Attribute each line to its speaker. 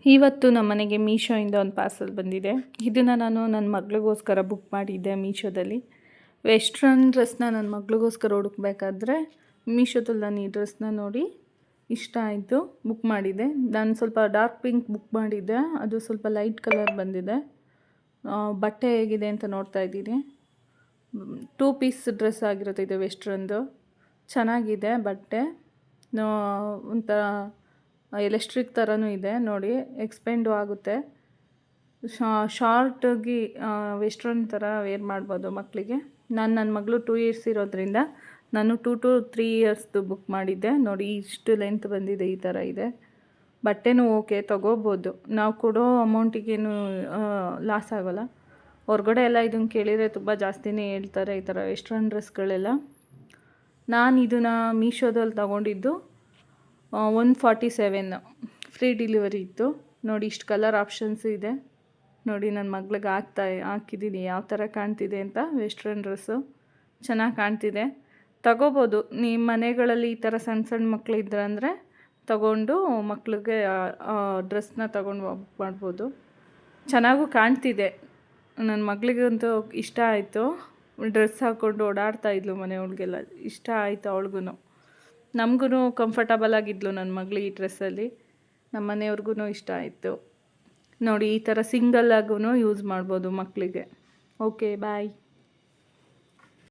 Speaker 1: ಇವತ್ತು ನಮ್ಮ ಮನೆಗೆ ಮೀಶೋಯಿಂದ ಒಂದು ಪಾರ್ಸಲ್ ಬಂದಿದೆ. ಇದನ್ನು ನಾನು ನನ್ನ ಮಗಳಿಗೋಸ್ಕರ ಬುಕ್ ಮಾಡಿದ್ದೆ ಮೀಶೋದಲ್ಲಿ. ವೆಸ್ಟ್ರನ್ ಡ್ರೆಸ್ನ ನನ್ನ ಮಗಳಿಗೋಸ್ಕರ ಹುಡುಕ್ಬೇಕಾದ್ರೆ ಮೀಶೋದಲ್ಲಿ ನಾನು ಈ ಡ್ರೆಸ್ನ ನೋಡಿ ಇಷ್ಟ ಆಯಿತು, ಬುಕ್ ಮಾಡಿದ್ದೆ. ನಾನು ಸ್ವಲ್ಪ ಡಾರ್ಕ್ ಪಿಂಕ್ ಬುಕ್ ಮಾಡಿದ್ದೆ, ಅದು ಸ್ವಲ್ಪ ಲೈಟ್ ಕಲರ್ ಬಂದಿದೆ. ಬಟ್ಟೆ ಹೇಗಿದೆ ಅಂತ ನೋಡ್ತಾ ಇದ್ದೀನಿ. 2 ಪೀಸ್ ಡ್ರೆಸ್ ಆಗಿರುತ್ತೆ ಇದು ವೆಸ್ಟ್ರನ್ದು. ಚೆನ್ನಾಗಿದೆ ಬಟ್ಟೆ, ಒಂಥರ ಎಲೆಕ್ಟ್ರಿಕ್ ಥರನೂ ಇದೆ ನೋಡಿ, ಎಕ್ಸ್ಪೆಂಡು ಆಗುತ್ತೆ. ಶಾರ್ಟಾಗಿ ವೆಸ್ಟ್ರನ್ ಥರ ವೇರ್ ಮಾಡ್ಬೋದು ಮಕ್ಕಳಿಗೆ. ನನ್ನ ಮಗಳು 2 ಇಯರ್ಸ್ ಇರೋದ್ರಿಂದ ನಾನು 2 to 3 ಇಯರ್ಸ್ದು ಬುಕ್ ಮಾಡಿದ್ದೆ. ನೋಡಿ ಇಷ್ಟು ಲೆಂತ್ ಬಂದಿದೆ, ಈ ಥರ ಇದೆ. ಬಟ್ಟೆನೂ ಓಕೆ, ತೊಗೋಬೋದು. ನಾವು ಕೊಡೋ ಅಮೌಂಟಿಗೇನು ಲಾಸ್ ಆಗೋಲ್ಲ. ಹೊರಗಡೆ ಎಲ್ಲ ಇದನ್ನು ಕೇಳಿದರೆ ತುಂಬ ಜಾಸ್ತಿನೇ ಹೇಳ್ತಾರೆ, ಈ ಥರ ವೆಸ್ಟ್ರನ್ ಡ್ರೆಸ್ಗಳೆಲ್ಲ. ನಾನು ಇದನ್ನು ಮೀಶೋದಲ್ಲಿ ತೊಗೊಂಡಿದ್ದು 147, ಫ್ರೀ ಡೆಲಿವರಿ ಇತ್ತು. ನೋಡಿ ಇಷ್ಟು ಕಲರ್ ಆಪ್ಷನ್ಸ್ ಇದೆ. ನೋಡಿ ನನ್ನ ಮಗಳಿಗೆ ಹಾಕಿದ್ದೀನಿ ಯಾವ ಥರ ಕಾಣ್ತಿದೆ ಅಂತ. ವೆಸ್ಟ್ರನ್ ಡ್ರೆಸ್ಸು ಚೆನ್ನಾಗಿ ಕಾಣ್ತಿದೆ, ತಗೋಬೋದು. ನಿಮ್ಮ ಮನೆಗಳಲ್ಲಿ ಈ ಥರ ಸಣ್ಣ ಸಣ್ಣ ಮಕ್ಕಳು ಇದ್ರಂದರೆ ತಗೊಂಡು ಮಕ್ಕಳಿಗೆ ಡ್ರೆಸ್ನ ತಗೊಂಡು ಬುಕ್ ಮಾಡ್ಬೋದು. ಚೆನ್ನಾಗೂ ಕಾಣ್ತಿದೆ. ನನ್ನ ಮಗಳಿಗಂತೂ ಇಷ್ಟ ಆಯಿತು. ಡ್ರೆಸ್ ಹಾಕ್ಕೊಂಡು ಓಡಾಡ್ತಾಯಿದ್ಲು, ಮನೆಯೊಳಗೆಲ್ಲ ಇಷ್ಟ ಆಯಿತು ಅವಳಿಗೂ. ನಮಗೂ ಕಂಫರ್ಟಬಲ್ ಆಗಿದ್ಲು ನನ್ನ ಮಗಳು ಈ ಡ್ರೆಸ್ಸಲ್ಲಿ. ನಮ್ಮ ಮನೆಯವ್ರಿಗೂ ಇಷ್ಟ ಆಯಿತು. ನೋಡಿ ಈ ಥರ ಸಿಂಗಲ್ ಆಗೂ ಯೂಸ್ ಮಾಡ್ಬೋದು ಮಕ್ಕಳಿಗೆ. ಓಕೆ, ಬಾಯ್.